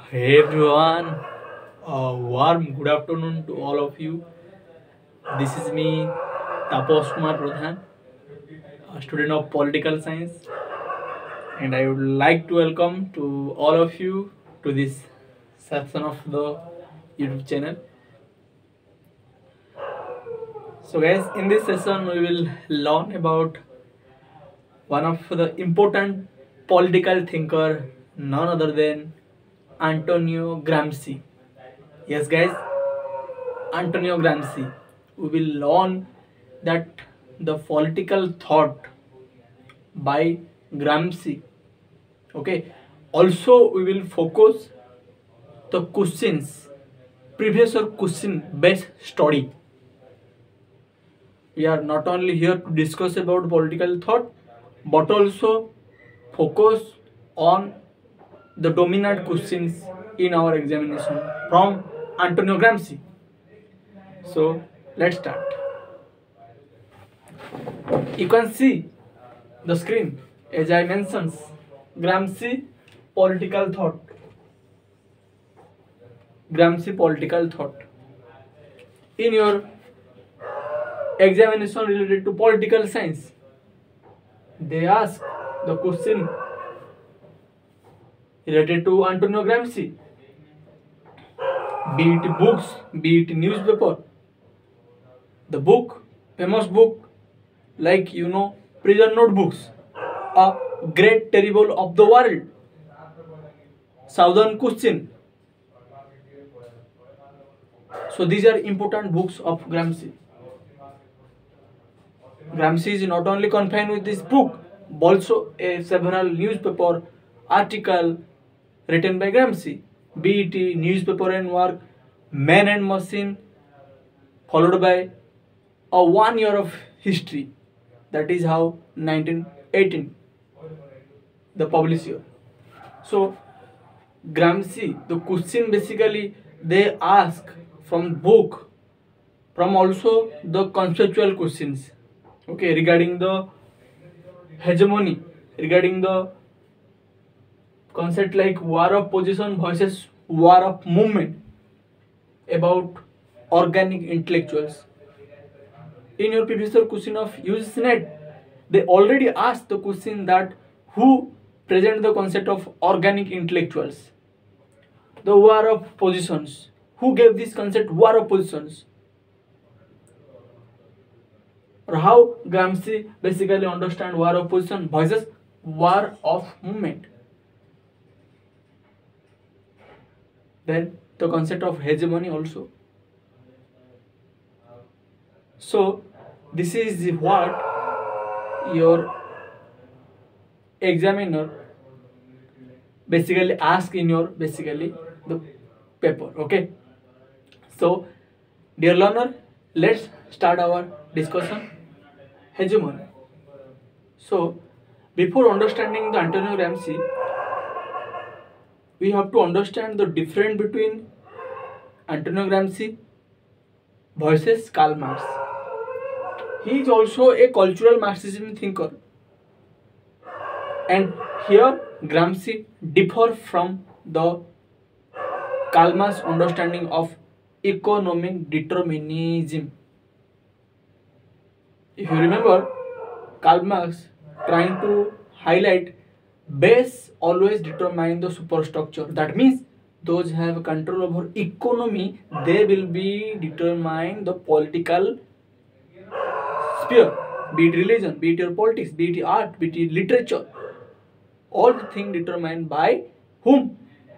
Hey everyone, a warm good afternoon to all of you. This is me, Tapash Ku.Pradhan, a student of political science, and I would like to welcome to all of you to this section of the YouTube channel. So, guys, in this session, we will learn about one of the important political thinker, none other than Antonio Gramsci. Yes, guys, Antonio Gramsci. We will learn that the political thought by Gramsci. Okay. Also, we will focus the questions, previous or question based study. We are not only here to discuss about political thought, but also focus on the dominant questions in our examination from Antonio Gramsci. So let's start. You can see the screen as I mentioned Gramsci political thought. Gramsci political thought. In your examination related to political science, they ask the question related to Antonio Gramsci, be it books, be it newspaper. The book, famous book, like prison notebooks, a great terrible of the world, Southern Question. So these are important books of Gramsci. Gramsci is not only confined with this book, but also several newspaper article written by Gramsci, be it newspaper and work, Man and Machine, followed by a 1 year of history. That is how 1918 the published year. So Gramsci, the question basically they ask from book, from also the conceptual questions, okay, regarding the hegemony, regarding the concept like war of position versus war of movement, about organic intellectuals. In your previous question of UGC they already asked the question that who present the concept of organic intellectuals, the war of positions. Who gave this concept war of positions? Or how Gramsci basically understand war of position versus war of movement. Then the concept of hegemony also. So this is what your examiner basically ask in your basically the paper. Okay. So dear learner, let's start our discussion. Hegemony. So before understanding the Antonio Gramsci, we have to understand the difference between Antonio Gramsci versus Karl Marx. He is also a cultural Marxism thinker, and here Gramsci differ from the Karl Marx understanding of economic determinism. If you remember, Karl Marx trying to highlight base always determine the superstructure. That means those have control over economy, they will be determine the political sphere, be it religion, be it your politics, be it art, be it literature. All the things determined by whom?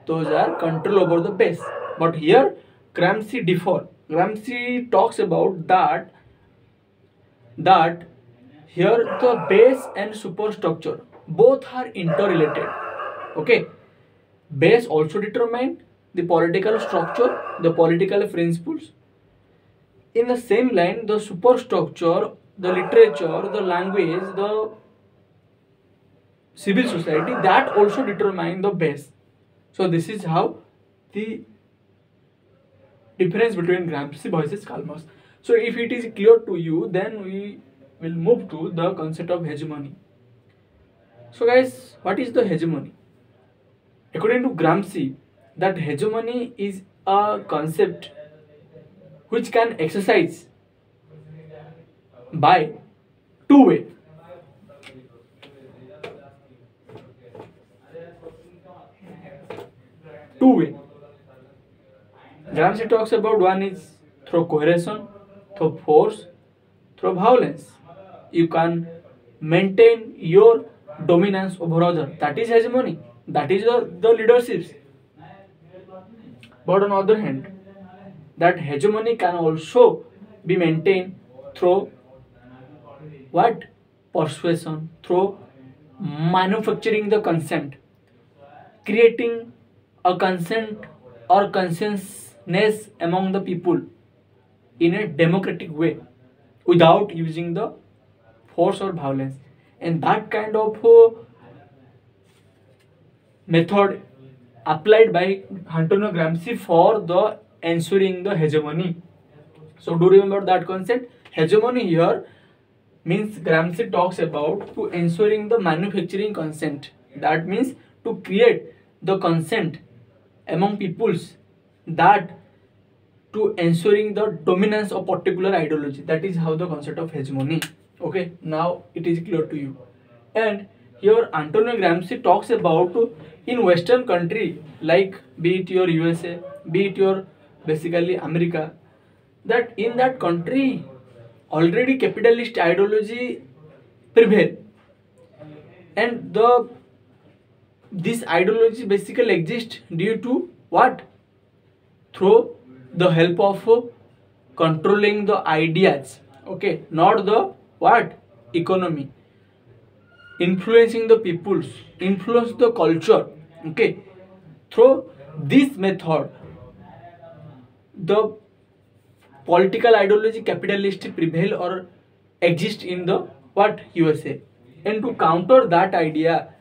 Those are control over the base. But here Gramsci differ. Gramsci talks about that here the base and superstructure both are interrelated. Okay, base also determine the political structure, the political principles. In the same line, the superstructure, the literature, the language, the civil society, that also determine the base. So this is how the difference between Gramsci versus Karl Marx. So if it is clear to you, then we will move to the concept of hegemony. So guys, What is the hegemony? According to Gramsci, that hegemony is a concept which can exercise by two way. Two way. Gramsci talks about one is through coercion, through force, through violence. You can maintain your dominance over other. That is hegemony. That is the leadership. But on the other hand, that hegemony can also be maintained through what? Persuasion, through manufacturing the consent, creating a consent or consciousness among the people in a democratic way without using the force or violence. And that kind of method applied by Antonio Gramsci for the ensuring the hegemony. So do remember that concept. Hegemony here means Gramsci talks about to ensuring the manufacturing consent. That means to create the consent among peoples, that to ensuring the dominance of particular ideology. That is how the concept of hegemony. Okay, now it is clear to you. And here Antonio Gramsci talks about in Western country like be it your USA, be it your basically America, that in that country already capitalist ideology prevail, and this ideology basically exists due to what? Through the help of controlling the ideas, okay, not the what? Economy, influencing the peoples, influence the culture, okay. Through this method, the political ideology capitalist prevail or exist in the what? USA. And to counter that idea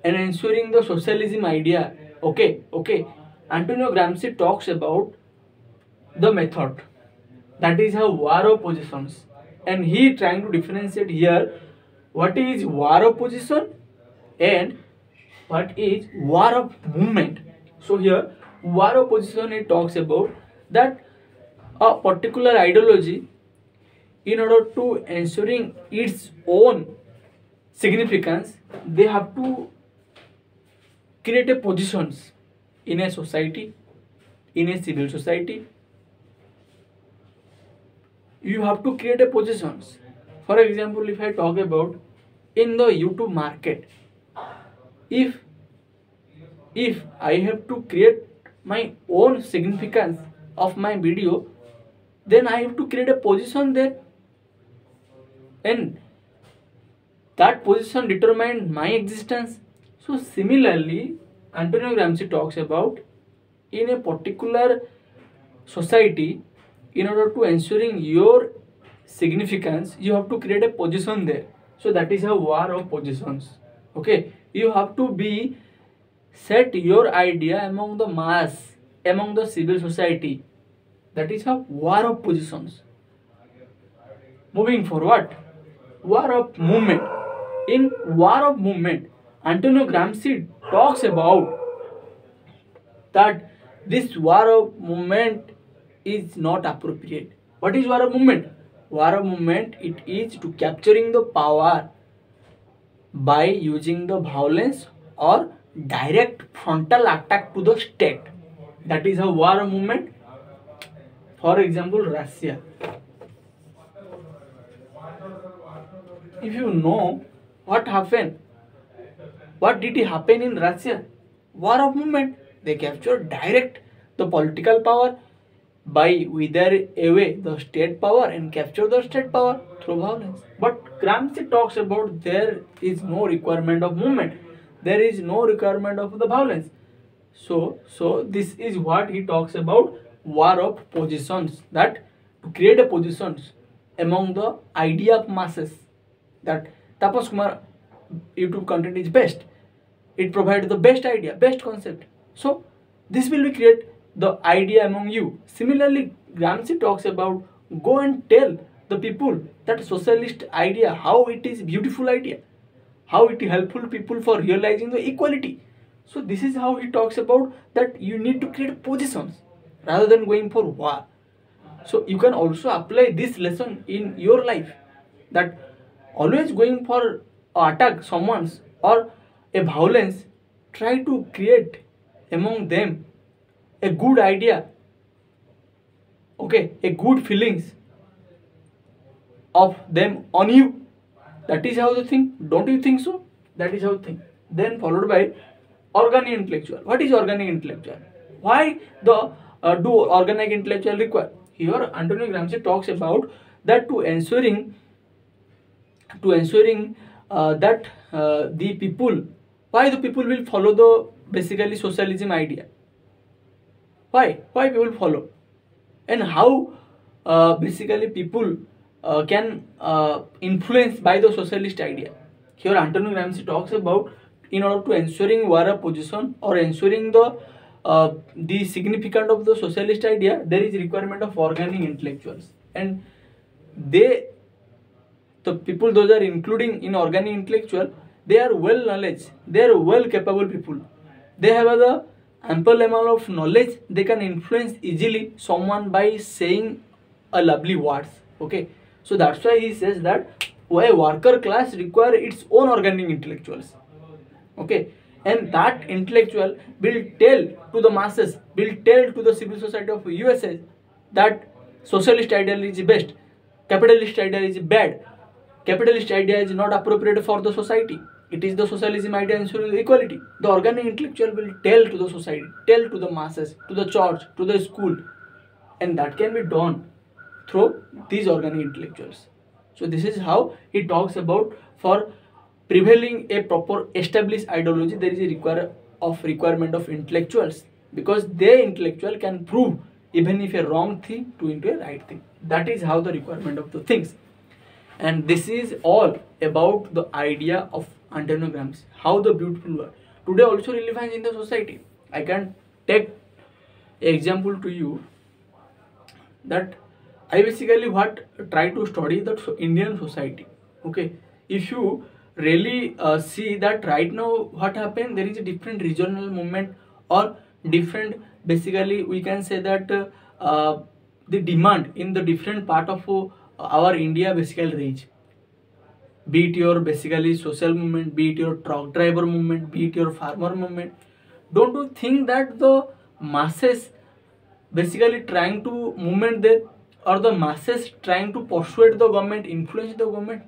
and ensuring the socialism idea, okay, Antonio Gramsci talks about the method, that is a war of positions, and he trying to differentiate here what is war of position and what is war of movement. So here war of position, he talks about that a particular ideology, in order to ensuring its own significance, they have to create a positions in a society, in a civil society. You have to create a positions. For example, if I talk about in the YouTube market, if I have to create my own significance of my video, then I have to create a position there, and that position determine my existence. So similarly, Antonio Gramsci talks about in a particular society, in order to ensuring your significance, you have to create a position there. So that is a war of positions, okay. You have to be set your idea among the mass, among the civil society. That is a war of positions. Moving forward, war of movement. In war of movement, Antonio Gramsci talks about that this war of movement is not appropriate. What is war of movement? War of movement, it is to capturing the power by using the violence or direct frontal attack to the state. That is a war of movement. For example, Russia. If you know what happened, what did it happen in Russia? War of movement. They captured direct the political power by wither away the state power and capture the state power through violence. But Gramsci talks about there is no requirement of movement. There is no requirement of the violence. So this is what he talks about, war of positions, that to create a positions among the idea of masses. That Tapash Kumar YouTube content is best. It provides the best idea, best concept. So this will be create the idea among you. Similarly, Gramsci talks about go and tell the people that socialist idea, how it is beautiful idea. how it helpful people for realizing the equality. So this is how he talks about that you need to create positions rather than going for war. So you can also apply this lesson in your life, that always going for attack someone's or a violence, try to create among them a good idea, okay, a good feelings of them on you. That is how the thing. Don't you think so? That is how the thing. Then followed by organic intellectual. What is organic intellectual? Why the do organic intellectual require? Here Antonio Gramsci talks about that to ensuring that the people, why the people will follow the basically socialism idea. Why people follow, and how basically people can influence by the socialist idea. Here Antonio Gramsci talks about in order to ensuring war position or ensuring the significance of the socialist idea, there is requirement of organic intellectuals, and they, the people those are including in organic intellectual, they are well knowledge, they are well capable people, they have the ample amount of knowledge, they can influence easily someone by saying a lovely words. Okay, so that's why he says that why worker class require its own organic intellectuals. Okay, and that intellectual will tell to the masses, will tell to the civil society of USA that socialist idea is best, capitalist idea is bad, capitalist idea is not appropriate for the society, it is the socialism idea ensuring equality. The organic intellectual will tell to the society, tell to the masses, to the church, to the school, and that can be done through these organic intellectuals. So this is how he talks about for prevailing a proper established ideology, there is a requirement of intellectuals, because they intellectual can prove even if a wrong thing to into a right thing. That is how the requirement of the things. And this is all about the idea of Antonio Gramsci, how the beautiful word today also relevant in the society. I can take an example to you that I basically what try to study the Indian society. Okay, if you really see that right now what happened, there is a different regional movement or different, basically we can say that the demand in the different part of our India basically reach, be it your basically social movement, be it your truck driver movement, be it your farmer movement. Don't you think that the masses basically trying to movement there, or the masses trying to persuade the government, influence the government?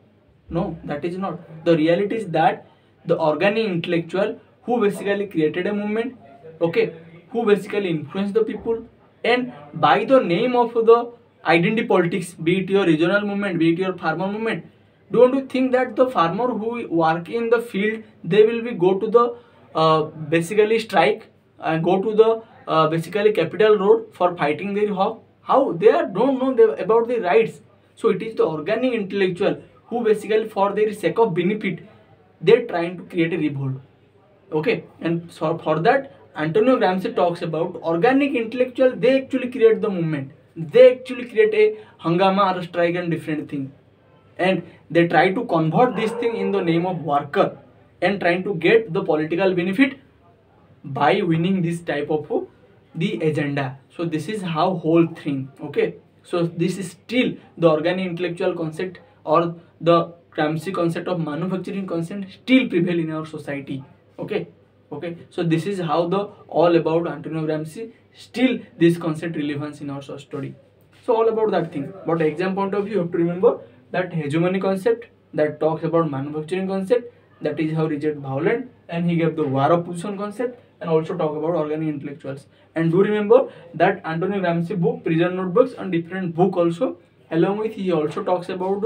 No, that is not. The reality is that the organic intellectual who basically created a movement, okay, who basically influenced the people, and by the name of the identity politics, be it your regional movement, be it your farmer movement, don't you think that the farmer who work in the field, they will be go to the basically strike and go to the basically capital road for fighting their hawk? How they are don't know about the rights. So it is the organic intellectual who basically for their sake of benefit, they're trying to create a revolt. Okay, and so for that Antonio Gramsci talks about organic intellectual, they actually create the movement, they actually create a hangama or a strike and different thing, and they try to convert this thing in the name of worker and trying to get the political benefit by winning this type of the agenda. So this is how whole thing. Okay, so this is still the organic intellectual concept or the Gramsci concept of manufacturing concept still prevail in our society. Okay, okay, so this is how the all about Antonio Gramsci, still this concept relevance in our study. So all about that thing. But exam point of view, you have to remember that hegemony concept that talks about manufacturing concept, that is how reject violent, and he gave the war of position concept and also talk about organic intellectuals. And do remember that Antonio Gramsci book, prison notebooks, and different book also, along with he also talks about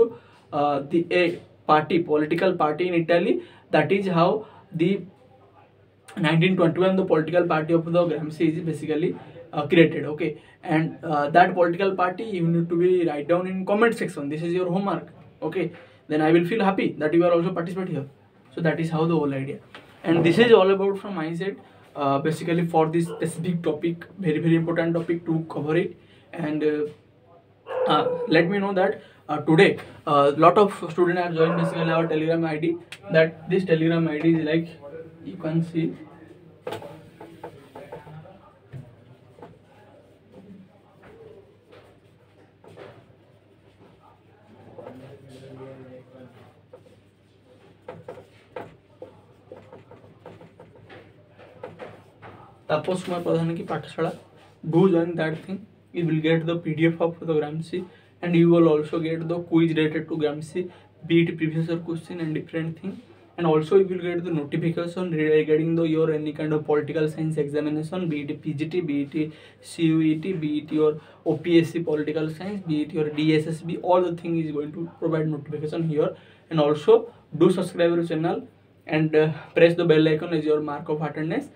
the a party, political party in Italy, that is how the 1921 the political party of the Gramsci is basically created. Okay, and that political party you need to be write down in comment section, this is your homework. Okay, then I will feel happy that you are also participate here. So that is how the whole idea, and this is all about from my side basically for this specific topic, very important topic to cover it. And let me know that today lot of students are joined basically our Telegram ID. That this Telegram ID is like, you can see, Tapash Pradhan ki Pathshala. Do join that thing. You will get the PDF of the Gramsci, and you will also get the quiz related to Gramsci, be it previous year question and different thing. And also you will get the notification regarding the your any kind of political science examination, be it PGT, be it CUET, be it your OPSC political science, be it your DSSB. All the thing is going to provide notification here. And also do subscribe our channel and press the bell icon as your mark of attendance,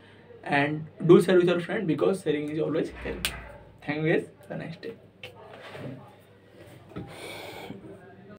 and do share with your friend, because sharing is always caring. Thank you guys. Have a nice day.